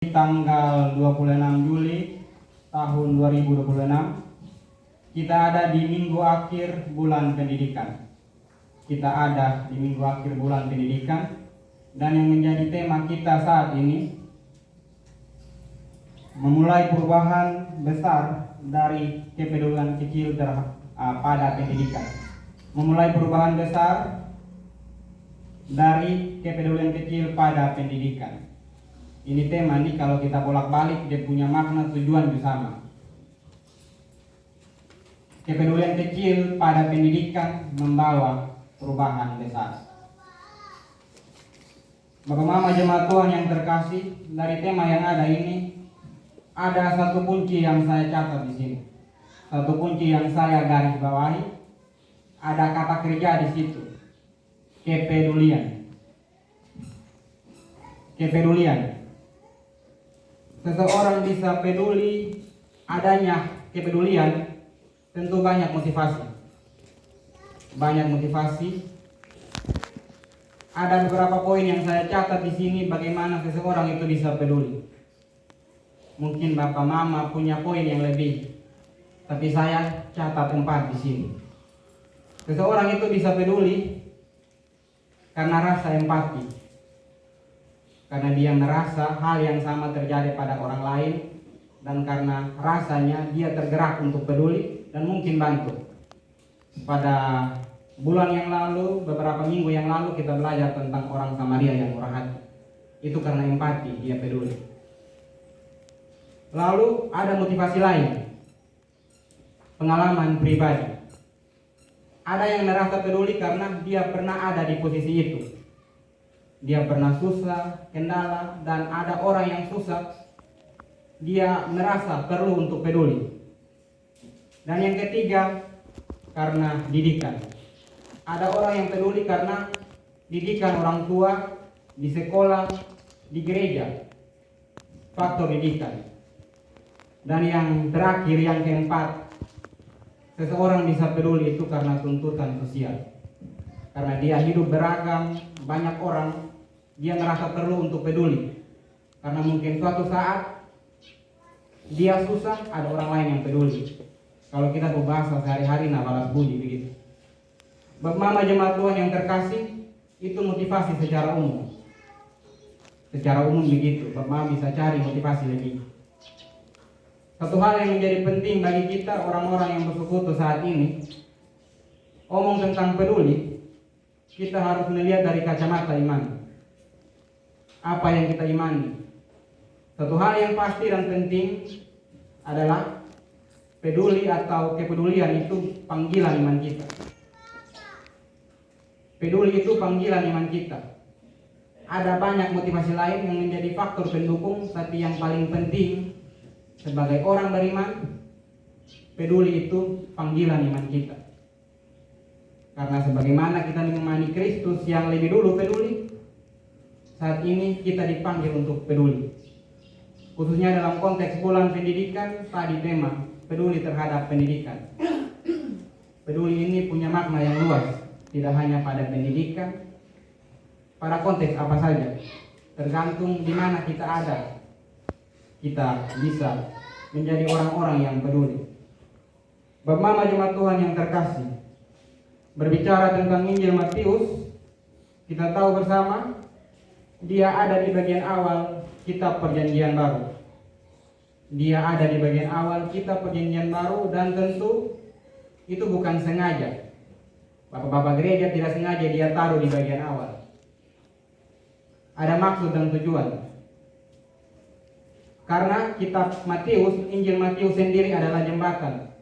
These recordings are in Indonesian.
Tanggal 26 Juli tahun 2026, kita ada di minggu akhir bulan pendidikan. Dan yang menjadi tema kita saat ini memulai perubahan besar dari kepedulian kecil pada pendidikan. Memulai perubahan besar dari kepedulian kecil pada pendidikan. Ini tema nih, kalau kita bolak-balik dia punya makna tujuan bersama. Kepedulian kecil pada pendidikan membawa perubahan besar. Bapak Mama jemaat Tuhan yang terkasih, dari tema yang ada ini ada satu kunci yang saya catat di sini. Satu kunci yang saya garis bawahi. Ada kata kerja di situ. Kepedulian. Seseorang bisa peduli, adanya kepedulian tentu banyak motivasi. Ada beberapa poin yang saya catat di sini bagaimana seseorang itu bisa peduli. Mungkin Bapak Mama punya poin yang lebih, tapi saya catat 4 di sini. Seseorang itu bisa peduli karena rasa empati. Karena dia merasa hal yang sama terjadi pada orang lain, dan karena rasanya dia tergerak untuk peduli dan mungkin bantu. Pada bulan yang lalu, beberapa minggu yang lalu kita belajar tentang orang Samaria yang murah hati. Itu karena empati dia peduli. Lalu ada motivasi lain, pengalaman pribadi. Ada yang merasa peduli karena dia pernah ada di posisi itu. Dia pernah susah, kendala, dan ada orang yang susah, dia merasa perlu untuk peduli. Dan yang ketiga, karena didikan. Ada orang yang peduli karena didikan orang tua, di sekolah, di gereja. Faktor didikan. Dan yang terakhir, yang keempat, seseorang bisa peduli itu karena tuntutan sosial. Karena dia hidup beragam, banyak orang, dia merasa perlu untuk peduli. Karena mungkin suatu saat dia susah, ada orang lain yang peduli. Kalau kita berbahasa sehari-hari, balas budi begitu. Bapak Mama jemaat Tuhan yang terkasih, itu motivasi secara umum. Secara umum begitu, Bapak Mama bisa cari motivasi lebih. Satu hal yang menjadi penting bagi kita orang-orang yang bersekutu saat ini, omong tentang peduli, kita harus melihat dari kacamata iman. Apa yang kita imani. Satu hal yang pasti dan penting adalah peduli atau kepedulian itu panggilan iman kita. Peduli itu panggilan iman kita. Ada banyak motivasi lain yang menjadi faktor pendukung, tapi yang paling penting sebagai orang beriman, peduli itu panggilan iman kita. Karena sebagaimana kita mengimani Kristus yang lebih dulu peduli, saat ini kita dipanggil untuk peduli. Khususnya dalam konteks bulan pendidikan, tadi tema peduli terhadap pendidikan. Peduli ini punya makna yang luas, tidak hanya pada pendidikan, pada konteks apa saja. Tergantung di mana kita ada, kita bisa menjadi orang-orang yang peduli. Bapak Mama jemaat Tuhan yang terkasih, berbicara tentang Injil Matius, kita tahu bersama dia ada di bagian awal kitab Perjanjian Baru. Dan tentu itu bukan sengaja. Bapak-bapak gereja tidak sengaja dia taruh di bagian awal. Ada maksud dan tujuan. Karena kitab Matius, Injil Matius sendiri adalah jembatan.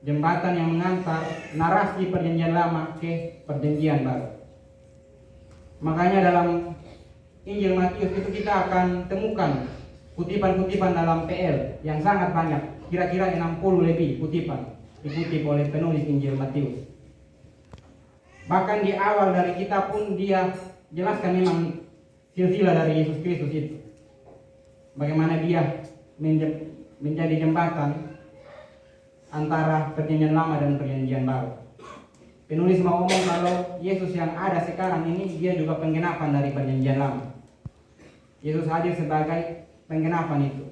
Jembatan yang mengantar narasi Perjanjian Lama ke Perjanjian Baru. Makanya dalam Injil Matius itu kita akan temukan kutipan-kutipan dalam PL yang sangat banyak. Kira-kira 60 lebih kutipan dikutip oleh penulis Injil Matius. Bahkan di awal dari kitab pun dia jelaskan memang silsilah dari Yesus Kristus itu. Bagaimana dia menjadi jembatan antara Perjanjian Lama dan Perjanjian Baru. Penulis mau ngomong kalau Yesus yang ada sekarang ini dia juga penggenapan dari Perjanjian Lama. Yesus hadir sebagai penggenapan itu.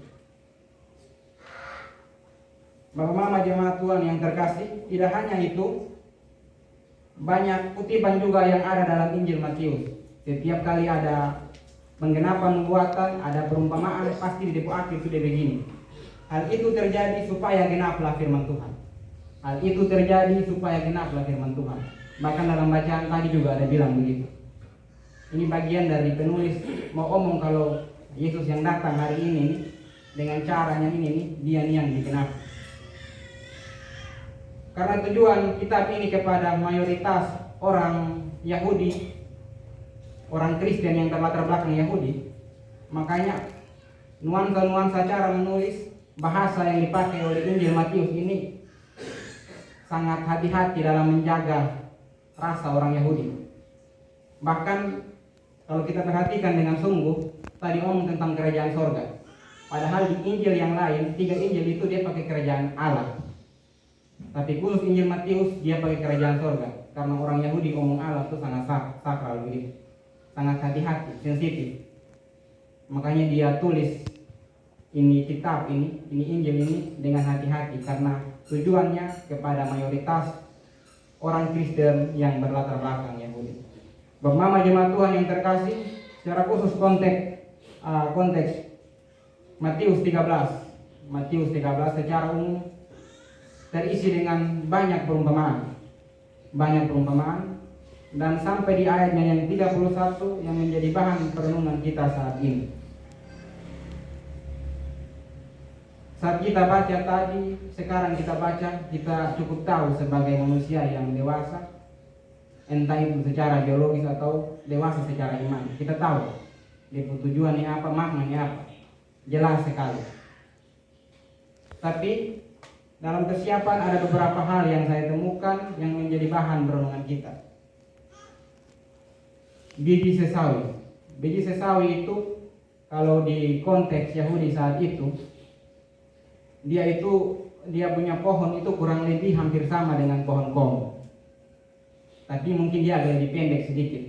Bapak Mama jemaat Tuhan yang terkasih, tidak hanya itu, banyak kutipan juga yang ada dalam Injil Matius. Setiap kali ada penggenapan nubuatan, ada perumpamaan, pasti di depo akhir sudah begini. Hal itu terjadi supaya genaplah firman Tuhan. Hal itu terjadi supaya genaplah firman Tuhan. Bahkan dalam bacaan tadi juga ada bilang begitu. Ini bagian dari penulis mau omong kalau Yesus yang datang hari ini nih, dengan caranya ini nih, dia nih yang digenapi. Karena tujuan kitab ini kepada mayoritas orang Yahudi, orang Kristen yang berlatar belakang Yahudi, makanya nuansa-nuansa cara menulis, bahasa yang dipakai oleh Injil Matius ini sangat hati-hati dalam menjaga rasa orang Yahudi. Bahkan kalau kita perhatikan dengan sungguh, tadi omong tentang kerajaan sorga. Padahal di Injil yang lain, 3 Injil itu dia pakai kerajaan Allah. Tapi khusus Injil Matius dia pakai kerajaan sorga. Karena orang Yahudi omong Allah itu sangat sakral begitu. Sangat hati-hati, sensitif. Makanya dia tulis ini kitab ini Injil ini dengan hati-hati karena tujuannya kepada mayoritas orang Kristen yang berlatar belakang Yahudi. Bapak Mama jemaat Tuhan yang terkasih, secara khusus konteks Matius 13. Matius 13 secara umum terisi dengan banyak perumpamaan. Dan sampai di ayatnya yang 31 yang menjadi bahan perenungan kita saat ini. Saat kita baca tadi, sekarang kita baca, kita cukup tahu sebagai manusia yang dewasa, entah itu secara biologis atau dewasa secara iman. Kita tahu dia tujuannya apa, maknanya apa, jelas sekali. Tapi dalam persiapan ada beberapa hal yang saya temukan yang menjadi bahan perenungan kita. Biji sesawi. Biji sesawi itu kalau di konteks Yahudi saat itu, dia punya pohon itu kurang lebih hampir sama dengan pohon kom. Tapi mungkin dia agak lebih pendek sedikit.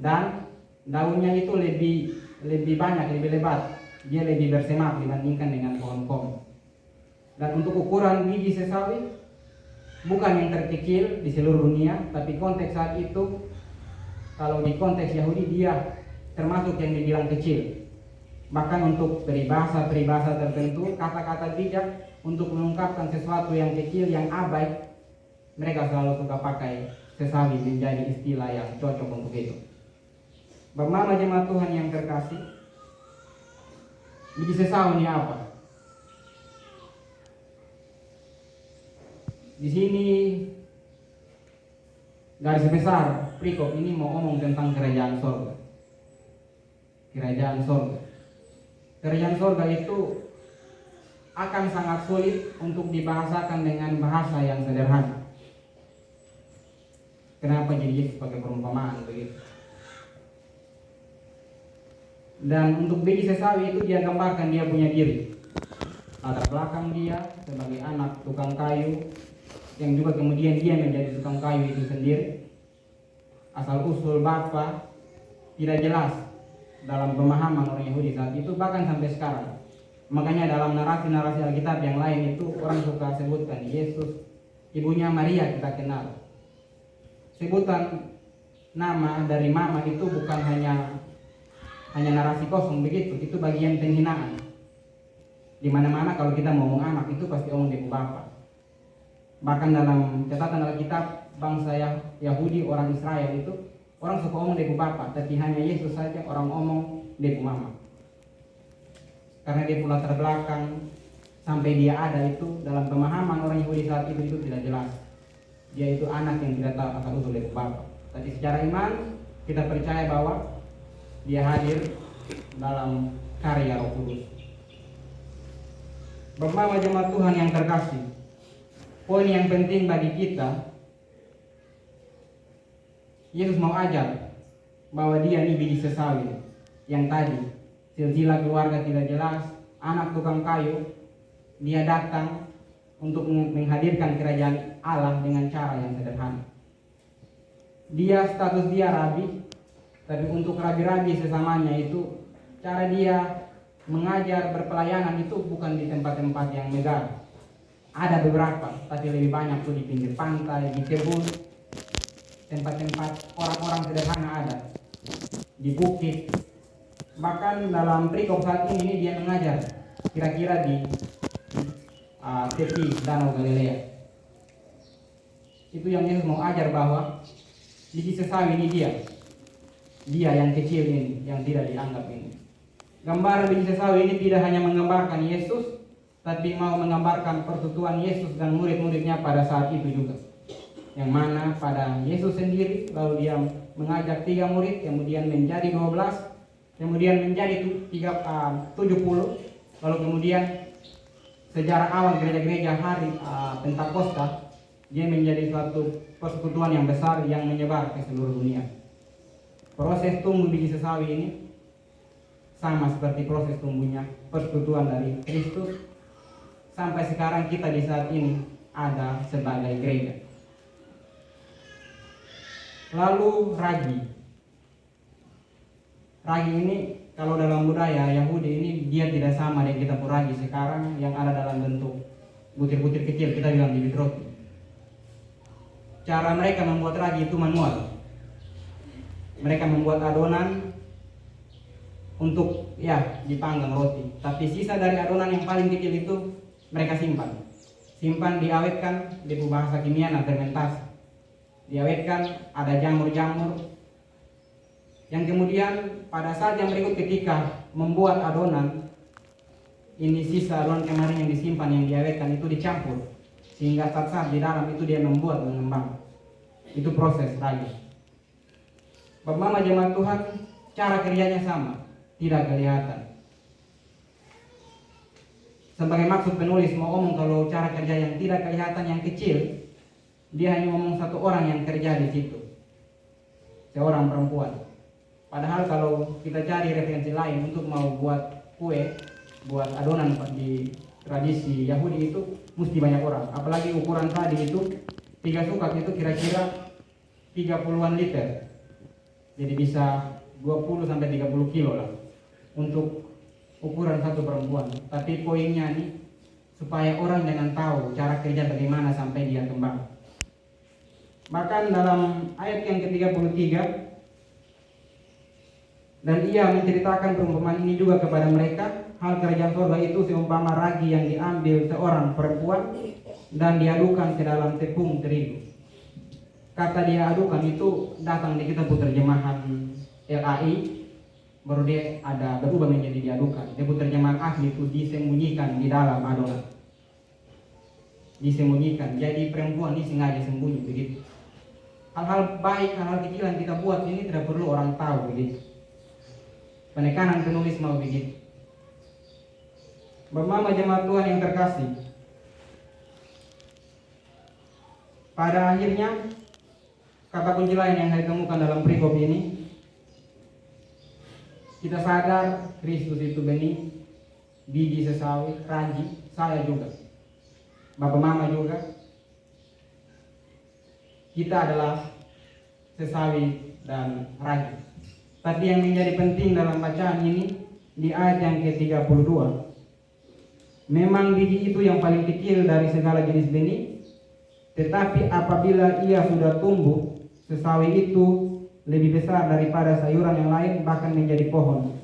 Dan daunnya itu lebih banyak, lebih lebat. Dia lebih bersemak dibandingkan dengan pohon kom. Dan untuk ukuran biji sesawi bukan yang terkecil di seluruh dunia, tapi konteks saat itu kalau di konteks Yahudi dia termasuk yang dibilang kecil. Bahkan untuk peribahasa tertentu, kata-kata bijak untuk mengungkapkan sesuatu yang kecil, yang abai, mereka selalu suka pakai sesawi menjadi istilah yang cocok untuk itu. Bapak Mama jemaat Tuhan yang terkasih, biji sesawi ini apa? Di sini garis besar perikop ini mau ngomong tentang kerajaan sorga. Kerajaan sorga. Kerajaan sorga itu akan sangat sulit untuk dibahasakan dengan bahasa yang sederhana. Kenapa jadi Yesus pakai perumpamaan begitu? Dan untuk biji sesawi itu dia gambarkan dia punya diri. Latar belakang dia sebagai anak tukang kayu, yang juga kemudian dia menjadi tukang kayu itu sendiri. Asal usul bapa tidak jelas dalam pemahaman orang Yahudi saat itu, bahkan sampai sekarang. Makanya dalam narasi-narasi Alkitab yang lain itu orang suka sebutkan Yesus, ibunya Maria kita kenal. Sebutan nama dari mama itu bukan hanya narasi kosong begitu, itu bagian penghinaan. Di mana-mana kalau kita mau ngomong anak itu pasti omong ibu bapak. Bahkan dalam catatan Alkitab bangsa Yahudi, orang Israel itu orang suka omong ibu bapak, tapi hanya Yesus saja orang omong ibu mama. Karena dia pula terbelakang sampai dia ada itu dalam pemahaman orang Yahudi saat itu tidak jelas. Dia itu anak yang tidak tahu asal usul ibu bapak. Tapi secara iman kita percaya bahwa dia hadir dalam karya Roh Kudus. Bapak jemaat Tuhan yang terkasih, poin yang penting bagi kita, Yesus mau ajar bahwa dia ini biji sesawi yang tadi silsilah keluarga tidak jelas, anak tukang kayu. Dia datang untuk menghadirkan kerajaan Allah dengan cara yang sederhana. Status dia rabi, tapi untuk rabi-rabi sesamanya itu cara dia mengajar, berpelayanan itu bukan di tempat-tempat yang megah. Ada beberapa, tapi lebih banyak tuh di pinggir pantai, di kebun, tempat-tempat orang-orang sederhana ada, di bukit. Bahkan dalam perikop saat ini dia mengajar kira-kira di tepi Danau Galilea. Itu yang Yesus mau ajar bahwa biji sesawi ini dia yang kecil ini, yang tidak dianggap ini. Gambar biji sesawi ini tidak hanya menggambarkan Yesus, tapi mau menggambarkan persekutuan Yesus dan murid-muridnya pada saat itu juga. Yang mana pada Yesus sendiri, lalu dia mengajak 3 murid, kemudian menjadi 12, kemudian menjadi 70, lalu kemudian sejarah awal gereja-gereja hari Pentakosta, dia menjadi suatu persekutuan yang besar yang menyebar ke seluruh dunia. Proses tumbuh biji sesawi ini sama seperti proses tumbuhnya persekutuan dari Kristus. Sampai sekarang kita di saat ini ada sebagai gereja. Lalu ragi. Ragi ini kalau dalam budaya Yahudi ini dia tidak sama dengan kita ragi sekarang yang ada dalam bentuk butir-butir kecil, kita bilang bibit roti. Cara mereka membuat ragi itu manual. Mereka membuat adonan untuk dipanggang roti. Tapi sisa dari adonan yang paling kecil itu mereka simpan, diawetkan, di bahasa kimia fermentasi. Diawetkan, ada jamur-jamur. Yang kemudian pada saat yang berikut ketika membuat adonan, ini sisa adonan kemarin yang disimpan, yang diawetkan itu dicampur. Sehingga saat-saat di dalam itu dia membuat mengembang. Itu proses ragi. Bapak jemaat Tuhan, cara kerjanya sama, tidak kelihatan. Sebagai maksud penulis mau ngomong kalau cara kerja yang tidak kelihatan, yang kecil, dia hanya ngomong satu orang yang kerja di situ, seorang perempuan. Padahal kalau kita cari referensi lain untuk mau buat kue, buat adonan di tradisi Yahudi itu mesti banyak orang. Apalagi ukuran tadi itu 3 sukat itu kira-kira 30-an liter. Jadi bisa 20-30 kilo lah untuk ukuran satu perempuan. Tapi poinnya nih supaya orang jangan tahu cara kerja bagaimana sampai dia kembang. Bahkan dalam ayat yang ke-33, dan ia menceritakan perumpamaan ini juga kepada mereka, hal kerajaan surga itu seumpama ragi yang diambil seorang perempuan dan diadukan ke dalam tepung terigu. Kata dia adukan itu datang di kita terjemahan LAI, baru dia ada berubah menjadi diadukan. Dia terjemahan asli itu disembunyikan di dalam adonan. Disembunyikan. Jadi perempuan ini sengaja sembunyi begitu. Hal-hal baik, hal-hal kecil yang kita buat ini tidak perlu orang tahu begitu. Penekanan penulis mau begitu. Bapak jemaat Tuhan yang terkasih, pada akhirnya kata kunci lain yang saya temukan dalam perikop ini, kita sadar Kristus itu benih, biji sesawi, ragi, saya juga, Bapak Mama juga. Kita adalah sesawi dan ragi. Tapi yang menjadi penting dalam bacaan ini di ayat yang ke-32, memang biji itu yang paling kecil dari segala jenis benih, tetapi apabila ia sudah tumbuh, sesawi itu lebih besar daripada sayuran yang lain, bahkan menjadi pohon,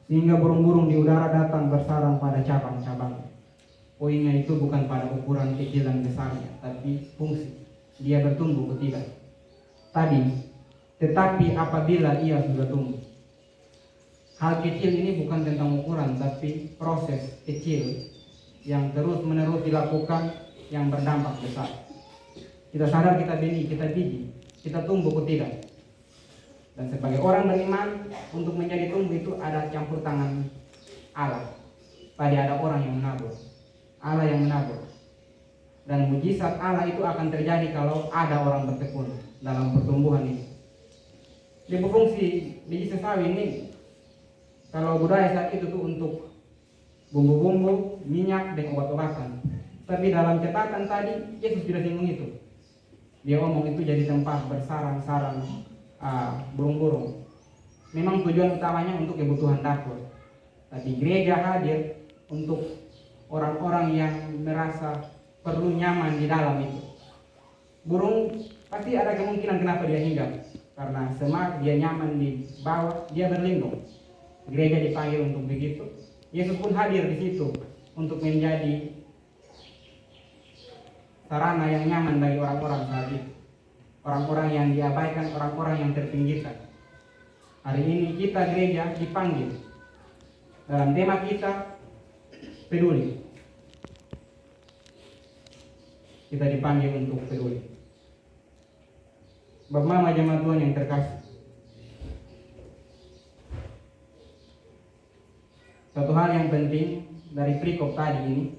sehingga burung-burung di udara datang bersarang pada cabang-cabang. Poinnya itu bukan pada ukuran kecil dan besarnya, tapi fungsi. Dia bertumbuh ketiga. Tadi, tetapi apabila ia sudah tumbuh. Hal kecil ini bukan tentang ukuran, tapi proses kecil yang terus-menerus dilakukan yang berdampak besar. Kita sadar kita benih, kita biji, kita tumbuh ketiga. Dan sebagai orang beriman, untuk menjadi tumbuh itu ada campur tangan Allah. Tadi ada orang yang menabur, Allah yang menabur. Dan mujizat Allah itu akan terjadi kalau ada orang bertekun dalam pertumbuhan ini. Di fungsi biji sesawi ini, kalau budaya saat itu tuh untuk bumbu-bumbu, minyak, dan obat-obatan. Tapi dalam catatan tadi, Yesus tidak singgung itu. Dia omong itu jadi tempat bersarang-sarang burung-burung. Memang tujuan utamanya untuk kebutuhan dapur. Tapi gereja hadir untuk orang-orang yang merasa perlu nyaman di dalam itu. Burung pasti ada kemungkinan kenapa dia hinggap, karena semak dia nyaman di bawah, dia berlindung. Gereja dipanggil untuk begitu. Yesus pun hadir di situ untuk menjadi sarana yang nyaman bagi orang-orang saat itu. Orang-orang yang diabaikan, orang-orang yang terpinggirkan. Hari ini kita gereja dipanggil. Dalam tema kita, peduli. Kita dipanggil untuk peduli. Bapak Mama jemaat Tuhan yang terkasih. Satu hal yang penting dari perikop tadi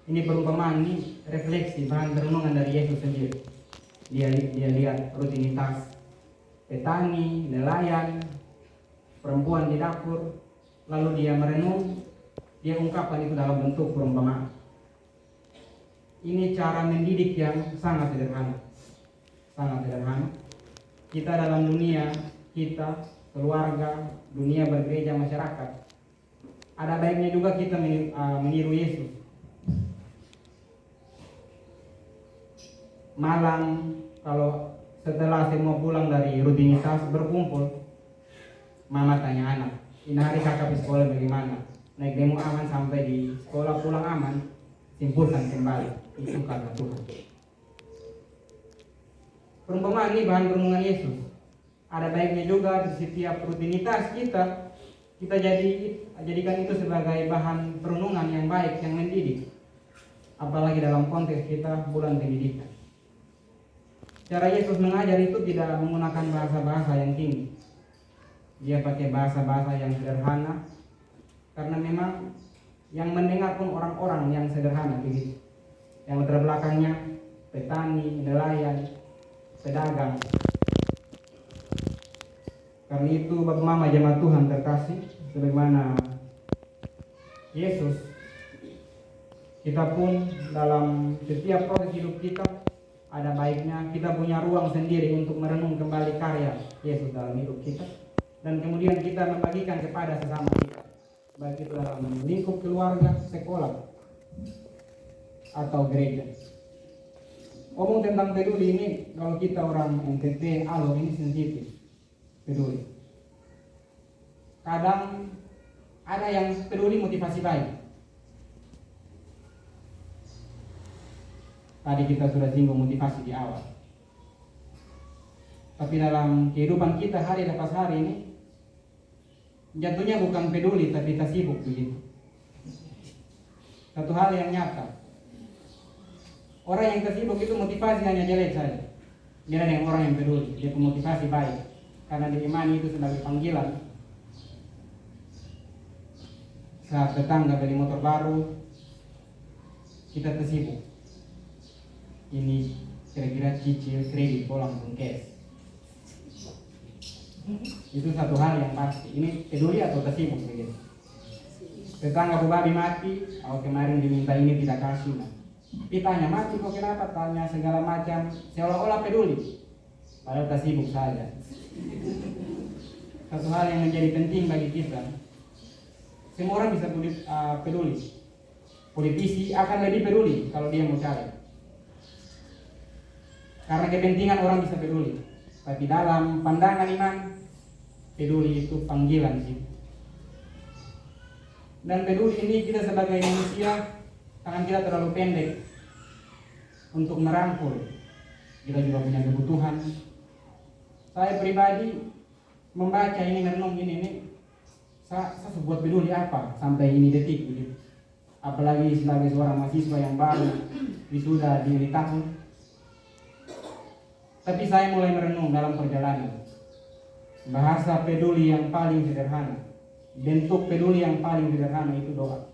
ini perumpamaan, ini refleksi bahan renungan dari Yesus sendiri. Dia lihat rutinitas petani, nelayan, perempuan di dapur, lalu dia merenung, dia ungkapkan itu dalam bentuk perumpamaan. Ini cara mendidik yang sangat sederhana. Sangat sederhana. Kita dalam dunia, kita, keluarga, dunia bergereja, masyarakat, ada baiknya juga kita meniru Yesus. Malam, kalau setelah semua pulang dari rutinitas berkumpul, mama tanya anak, ini hari kakak di sekolah bagaimana? Naik demo aman sampai di sekolah, pulang aman, simpulkan kembali. Itu kata Tuhan. Perumpamaan ini bahan renungan Yesus. Ada baiknya juga di setiap rutinitas kita jadikan itu sebagai bahan perenungan yang baik, yang mendidik. Apalagi dalam konteks kita bulan pendidikan. Cara Yesus mengajar itu tidak menggunakan bahasa-bahasa yang tinggi. Dia pakai bahasa-bahasa yang sederhana, karena memang yang mendengar pun orang-orang yang sederhana begitu. Yang latar belakangnya petani, nelayan, pedagang. Karena itu Bapak Mama jemaat Tuhan terkasih, sebagaimana Yesus, kita pun dalam setiap proses hidup kita ada baiknya kita punya ruang sendiri untuk merenung kembali karya Yesus dalam hidup kita, dan kemudian kita membagikan kepada sesama kita, baik itu dalam lingkup keluarga, sekolah, atau gereja. Omong tentang peduli ini, kalau kita orang NTT, alo ini sensitif, peduli. Kadang ada yang peduli motivasi baik. Tadi kita sudah singgung motivasi di awal. Tapi dalam kehidupan kita hari lepas hari ini, jatuhnya bukan peduli tapi kita sibuk begitu. Satu hal yang nyata, orang yang tersibuk itu motivasi hanya jelek saja. Beda dengan orang yang peduli, dia punya motivasi baik, karena diimani itu sebagai panggilan. Saat tetangga beli motor baru, kita tersibuk. Ini kira-kira cicil, kredit, pulang pun cash. Itu satu hal yang pasti. Ini peduli atau tersibuk begitu. Tetangga babi mati, kemarin diminta ini tidak kasih. Ditanya mati kok kenapa? Tanya segala macam, seolah-olah peduli, padahal tersibuk saja. Satu hal yang menjadi penting bagi kita, semua orang bisa peduli. Politisi akan lebih peduli kalau dia mau cari. Karena kepentingan orang bisa peduli. Tapi dalam pandangan iman, peduli itu panggilan sih. Dan peduli ini kita sebagai manusia, tangan kita terlalu pendek untuk merangkul. Kita juga punya kebutuhan. Saya pribadi membaca ini, merenung ini saya buat peduli apa sampai ini detik gitu. Apalagi sebagai seorang mahasiswa yang baru wisuda di tahun. Tapi saya mulai merenung dalam perjalanan. Bahasa peduli yang paling sederhana, bentuk peduli yang paling sederhana itu doa.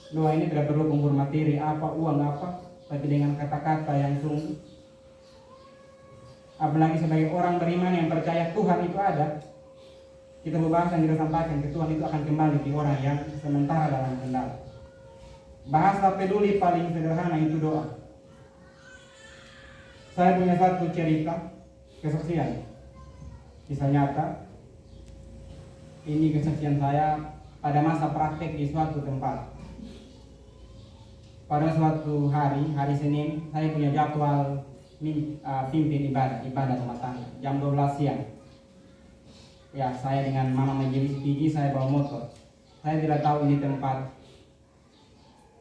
Doa ini tidak perlu unsur materi apa, uang apa, tapi dengan kata-kata yang sungguh. Apalagi sebagai orang beriman yang percaya Tuhan itu ada, kita berbahasa yang kita sampaikan ke Tuhan itu akan kembali di orang yang sementara dalam kendala. Bahasa peduli paling sederhana itu doa. Saya punya satu cerita, kesaksian, kisah nyata. Ini kesaksian saya pada masa praktek di suatu tempat. Pada suatu hari Senin, saya punya jadwal pimpin ibadah rumah tangga jam 12 siang. Ya, saya dengan mama majelis pergi, saya bawa motor. Saya tidak tahu ini tempat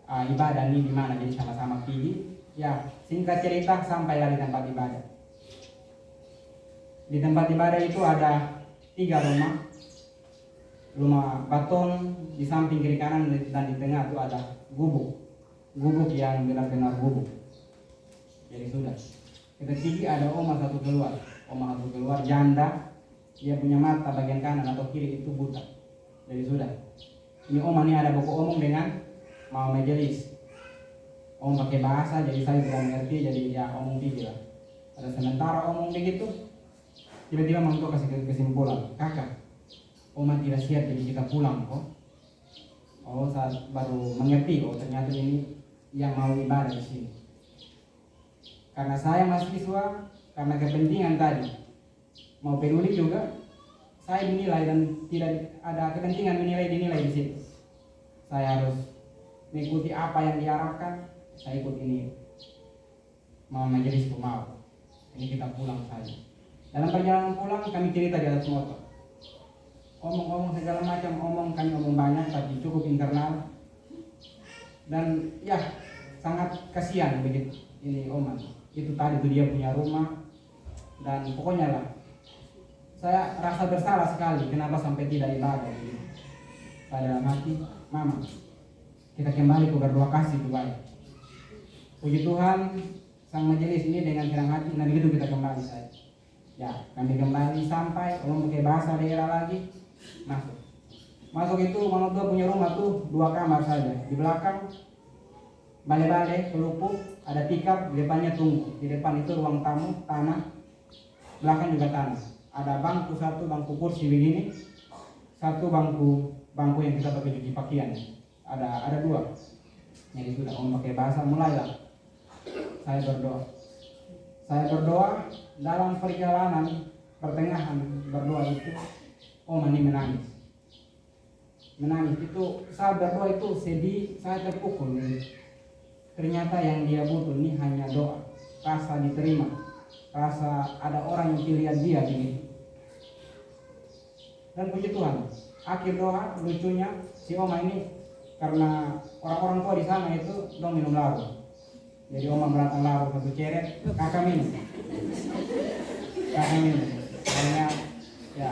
ibadah ini di mana, jadi sama-sama pergi. Ya, singkat cerita sampailah di tempat ibadah. Di tempat ibadah itu ada 3 rumah beton, di samping kiri kanan dan di tengah itu ada gubuk yang benar-benar gubuk. Jadi sudah, kita pergi, ada oma satu keluar janda, dia punya mata bagian kanan atau kiri itu buta. Jadi sudah, ini oma ini ada buku omong dengan mau majelis. Om pakai bahasa, jadi saya tidak mengerti, jadi ya omong pergi lah. Ada sementara omong begitu, tiba-tiba mampu kasih kesimpulan, kakak, oma tidak siap jadi kita pulang kok. Oh, saat baru mengerti, oh ternyata ini yang mau ibadah di sini. Karena saya mahasiswa, karena kepentingan tadi, mau peduli juga, saya dinilai dan tidak ada kepentingan dinilai di situ. Saya harus mengikuti apa yang diarahkan, saya ikut ini. Mau majelis mau, ini kita pulang saja. Dalam perjalanan pulang kami cerita di atas motor. Omong-omong segala macam, kami omong banyak tapi cukup internal. Dan ya sangat kasihan begitu ini Oman. Itu tadi itu dia punya rumah dan pokoknya lah saya rasa bersalah sekali kenapa sampai tidak ibadah begitu. Pada hati, mama, kita kembali ke berdoa kasih itu baik. Puji Tuhan, sang majelis ini dengan senang hati dan begitu kita kembali saya. Ya, kami kembali sampai orang pakai bahasa daerah lagi masuk itu mama tua punya rumah tuh 2 kamar saja. Di belakang bale-bale pelupuk, ada tikar, di depannya tunggu. Di depan itu ruang tamu, tanah, belakang juga tanah. Ada bangku satu, bangku kursi begini, satu bangku yang kita pakai cuci pakaian. Ada 2. Jadi sudah om pakai bahasa, mulailah saya berdoa dalam perjalanan pertengahan berdoa itu om ini menangis itu saat berdoa itu sedih, saya terpukul. Ternyata yang dia butuh ini hanya doa, rasa diterima, rasa ada orang yang lihat dia begitu. Dan puji Tuhan, akhir doa lucunya si oma ini karena orang-orang tua di sana itu dong minum laru. Jadi oma melatang laru 1 ceret, kakak minum. Hanya ya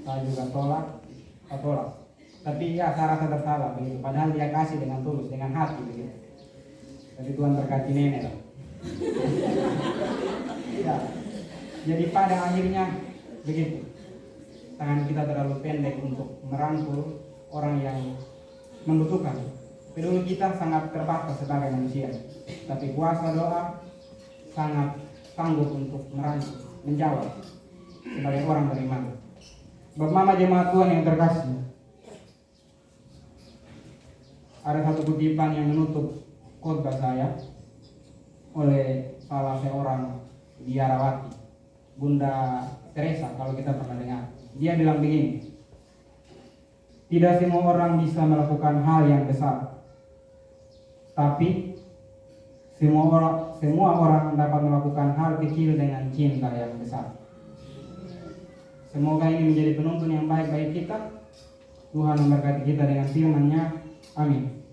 saya juga tolak. Tapi ya saya rasa bersalah begitu. Padahal dia kasih dengan tulus, dengan hati begitu. Jadi Tuhan berkati nenek lah. Ya, jadi pada akhirnya begitu. Tangan kita terlalu pendek untuk merangkul orang yang membutuhkan. Peduli kita sangat terbatas sebagai manusia, tapi kuasa doa sangat sanggup untuk merangkul, menjawab sebagai orang beriman. Bapak mama jemaat Tuhan yang terkasih, ada satu kutipan yang menutup khotbah saya oleh salah seorang biarawati, Bunda Teresa kalau kita pernah dengar. Dia bilang begini, tidak semua orang bisa melakukan hal yang besar, tapi semua orang dapat melakukan hal kecil dengan cinta yang besar. Semoga ini menjadi penuntun yang baik bagi kita. Tuhan memberkati kita dengan firman-Nya. Amin.